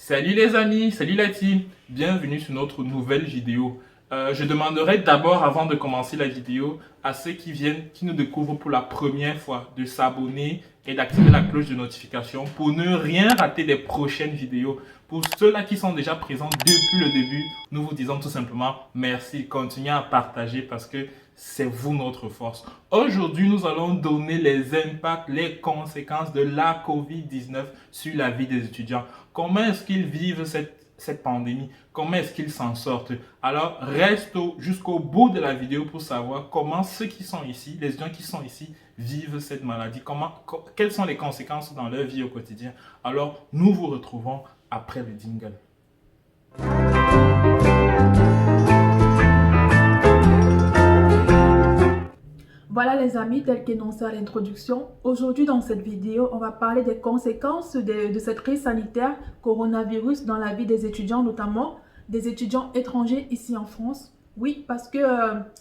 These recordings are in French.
Salut les amis, salut la team, bienvenue sur notre nouvelle vidéo. Je demanderai d'abord, avant de commencer la vidéo, à ceux qui viennent, qui nous découvrent pour la première fois, de s'abonner et d'activer la cloche de notification pour ne rien rater des prochaines vidéos. Pour ceux-là qui sont déjà présents depuis le début, nous vous disons tout simplement merci. Continuez à partager parce que c'est vous notre force. Aujourd'hui, nous allons donner les impacts, les conséquences de la COVID-19 sur la vie des étudiants. Comment est-ce qu'ils vivent cette pandémie? Comment est-ce qu'ils s'en sortent? Alors, reste jusqu'au bout de la vidéo pour savoir comment ceux qui sont ici, les étudiants qui sont ici, vivent cette maladie. Quelles sont les conséquences dans leur vie au quotidien? Alors, nous vous retrouvons après le jingle. Voilà les amis, tel qu'énoncé à l'introduction, aujourd'hui dans cette vidéo, on va parler des conséquences de cette crise sanitaire coronavirus dans la vie des étudiants, notamment des étudiants étrangers ici en France. Oui, parce que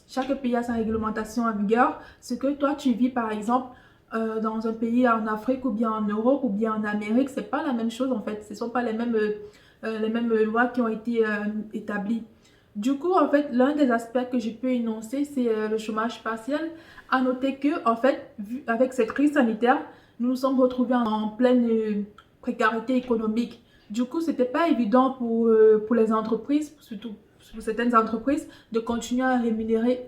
chaque pays a sa réglementation en vigueur. Ce que toi tu vis par exemple dans un pays en Afrique ou bien en Europe ou bien en Amérique, c'est pas la même chose en fait. Ce ne sont pas les mêmes lois qui ont été établies. Du coup, en fait, l'un des aspects que je peux énoncer, c'est le chômage partiel. À noter que, en fait, avec cette crise sanitaire, nous nous sommes retrouvés en pleine précarité économique. Du coup, ce n'était pas évident pour les entreprises, surtout pour certaines entreprises, de continuer à rémunérer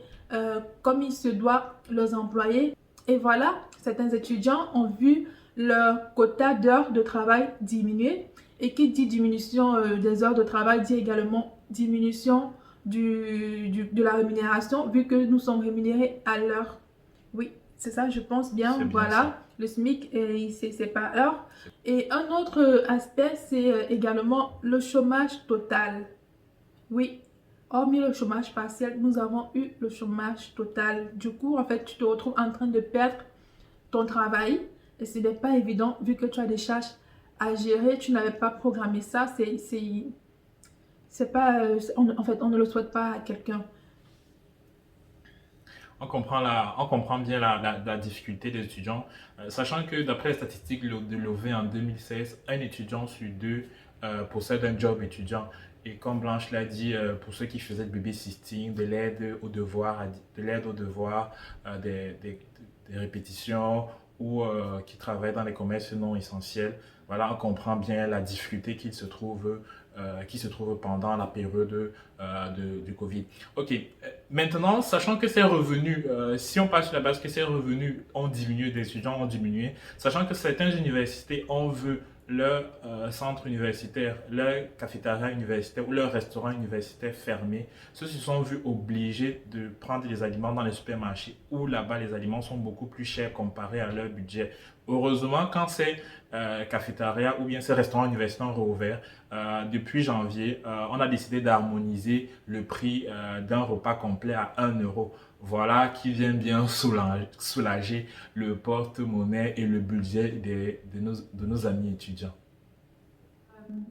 comme il se doit leurs employés. Et voilà, certains étudiants ont vu leur quota d'heures de travail diminuer. Et qui dit diminution des heures de travail dit également diminution de la rémunération, vu que nous sommes rémunérés à l'heure. Oui, c'est ça, je pense bien. Bien Voilà, ça. le SMIC, c'est par heure. Et un autre aspect, c'est également le chômage total. Oui, hormis le chômage partiel, nous avons eu le chômage total. Du coup, en fait, tu te retrouves en train de perdre ton travail et ce n'est pas évident vu que tu as des charges à gérer, tu n'avais pas programmé ça, c'est pas, en fait, on ne le souhaite pas à quelqu'un. On comprend bien la difficulté des étudiants, sachant que d'après les statistiques de l'OVE en 2016, un étudiant sur deux possède un job étudiant. Et comme Blanche l'a dit, pour ceux qui faisaient du babysitting, de l'aide aux devoirs, des répétitions ou qui travaillent dans les commerces non essentiels, voilà, on comprend bien la difficulté qui se trouve pendant la période du Covid. Ok, maintenant, sachant que ces revenus, si on passe sur la base que ces revenus ont diminué, des étudiants ont diminué, sachant que certaines universités ont vu leur centre universitaire, leur cafétéria universitaire ou leur restaurant universitaire fermé, ceux se sont vus obligés de prendre des aliments dans les supermarchés où là-bas les aliments sont beaucoup plus chers comparés à leur budget. Heureusement, quand ces cafétérias ou bien ces restaurants universitaires ont rouvert, depuis janvier, on a décidé d'harmoniser le prix d'un repas complet à 1 euro. Voilà qui vient bien soulager le porte-monnaie et le budget de nos amis étudiants.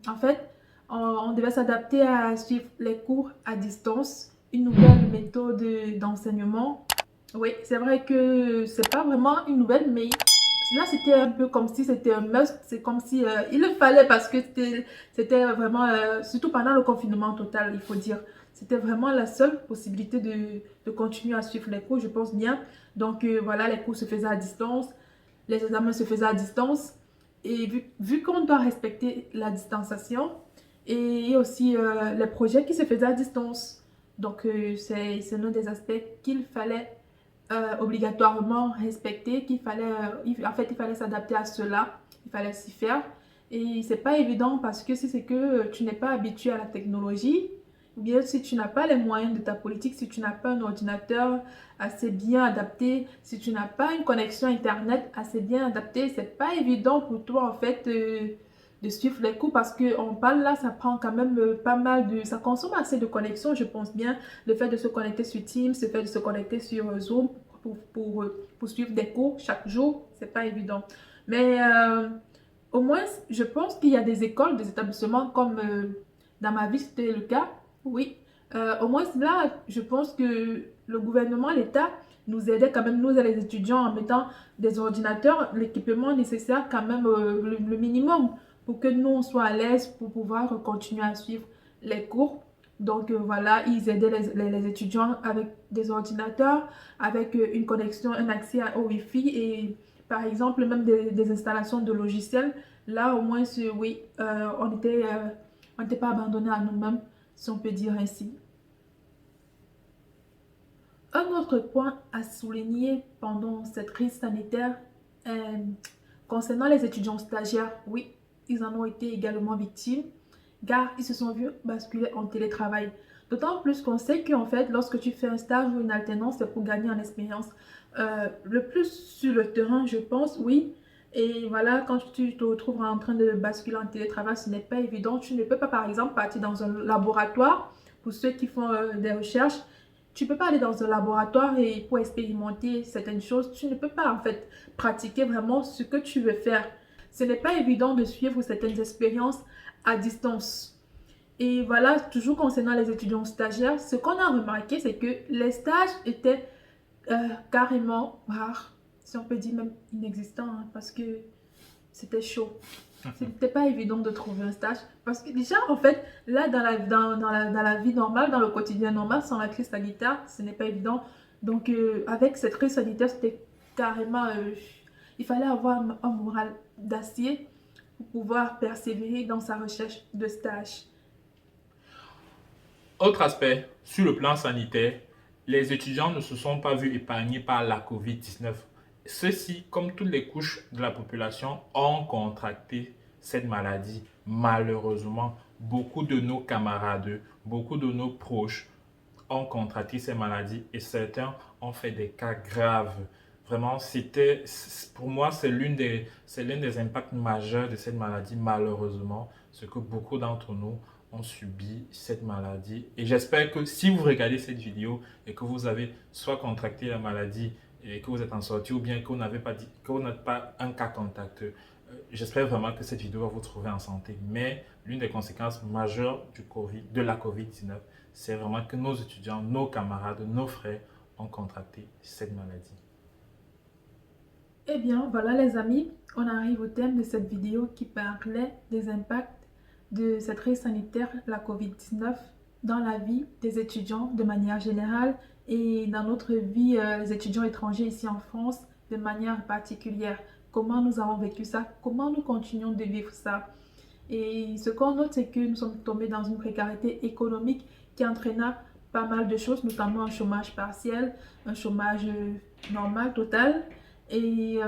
En fait, on devait s'adapter à suivre les cours à distance, une nouvelle méthode d'enseignement. Oui, c'est vrai que c'est pas vraiment une nouvelle, mais là c'était un peu comme si c'était un must, c'est comme si il le fallait parce que c'était vraiment, surtout pendant le confinement total, il faut dire. C'était vraiment la seule possibilité de continuer à suivre les cours, je pense bien. Donc voilà, les cours se faisaient à distance, les examens se faisaient à distance. Et vu qu'on doit respecter la distanciation et aussi les projets qui se faisaient à distance. Donc c'est l'un des aspects qu'il fallait obligatoirement respecter, en fait, il fallait s'adapter à cela, il fallait s'y faire. Et c'est pas évident parce que si c'est que tu n'es pas habitué à la technologie, ou bien si tu n'as pas les moyens de ta politique, si tu n'as pas un ordinateur assez bien adapté, si tu n'as pas une connexion Internet assez bien adaptée, c'est pas évident pour toi en fait de suivre les cours parce qu'on parle là, ça prend quand même pas mal ça consomme assez de connexion, je pense bien. Le fait de se connecter sur Teams, le fait de se connecter sur Zoom pour suivre des cours chaque jour, c'est pas évident. Mais au moins, je pense qu'il y a des écoles, des établissements comme dans ma vie, c'était le cas. Oui. Au moins là, je pense que le gouvernement, l'État nous aidait quand même, nous et les étudiants, en mettant des ordinateurs, l'équipement nécessaire quand même, le minimum pour que nous, on soit à l'aise pour pouvoir continuer à suivre les cours. Donc voilà, ils aidaient les étudiants avec des ordinateurs, avec une connexion, un accès au Wi-Fi et par exemple même des installations de logiciels. Là au moins, oui, on n'était pas abandonnés à nous-mêmes, si on peut dire ainsi. Un autre point à souligner pendant cette crise sanitaire, euh, concernant les étudiants stagiaires, oui, ils en ont été également victimes, car ils se sont vus basculer en télétravail. D'autant plus qu'on sait qu'en fait, lorsque tu fais un stage ou une alternance, c'est pour gagner en expérience. Le plus sur le terrain, je pense, oui. Et voilà, quand tu te retrouves en train de basculer en télétravail, ce n'est pas évident. Tu ne peux pas, par exemple, partir dans un laboratoire pour ceux qui font des recherches. Tu ne peux pas aller dans un laboratoire et pour expérimenter certaines choses, tu ne peux pas en fait pratiquer vraiment ce que tu veux faire. Ce n'est pas évident de suivre certaines expériences à distance. Et voilà, toujours concernant les étudiants stagiaires, ce qu'on a remarqué, c'est que les stages étaient carrément rares, si on peut dire même inexistants, hein, parce que c'était chaud. C'était pas évident de trouver un stage. Parce que déjà, en fait, là, dans la vie normale, dans le quotidien normal, sans la crise sanitaire, ce n'est pas évident. Donc, avec cette crise sanitaire, c'était carrément... il fallait avoir un moral d'acier pour pouvoir persévérer dans sa recherche de stage. Autre aspect, sur le plan sanitaire, les étudiants ne se sont pas vus épargnés par la COVID-19. Ceux-ci, comme toutes les couches de la population, ont contracté cette maladie. Malheureusement, beaucoup de nos camarades, beaucoup de nos proches ont contracté ces maladies et certains ont fait des cas graves. Vraiment, pour moi, c'est l'un des impacts majeurs de cette maladie, malheureusement, ce que beaucoup d'entre nous ont subi cette maladie. Et j'espère que si vous regardez cette vidéo et que vous avez soit contracté la maladie et que vous êtes en sortie ou bien que vous n'avez pas dit, que vous n'êtes pas un cas contact, j'espère vraiment que cette vidéo va vous trouver en santé. Mais l'une des conséquences majeures de la COVID-19, c'est vraiment que nos étudiants, nos camarades, nos frères ont contracté cette maladie. Eh bien, voilà les amis, on arrive au thème de cette vidéo qui parlait des impacts de cette crise sanitaire, la COVID-19, dans la vie des étudiants de manière générale et dans notre vie, les étudiants étrangers ici en France, de manière particulière. Comment nous avons vécu ça, comment nous continuons de vivre ça. Et ce qu'on note, c'est que nous sommes tombés dans une précarité économique qui entraîna pas mal de choses, notamment un chômage partiel, un chômage normal, total, et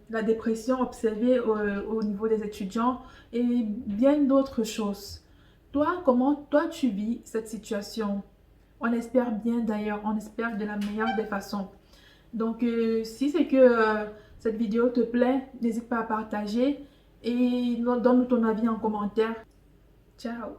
la dépression observée au niveau des étudiants et bien d'autres choses. Toi, comment toi tu vis cette situation? On espère bien d'ailleurs, on espère de la meilleure des façons. Donc, si c'est que cette vidéo te plaît, n'hésite pas à partager et donne-nous ton avis en commentaire. Ciao!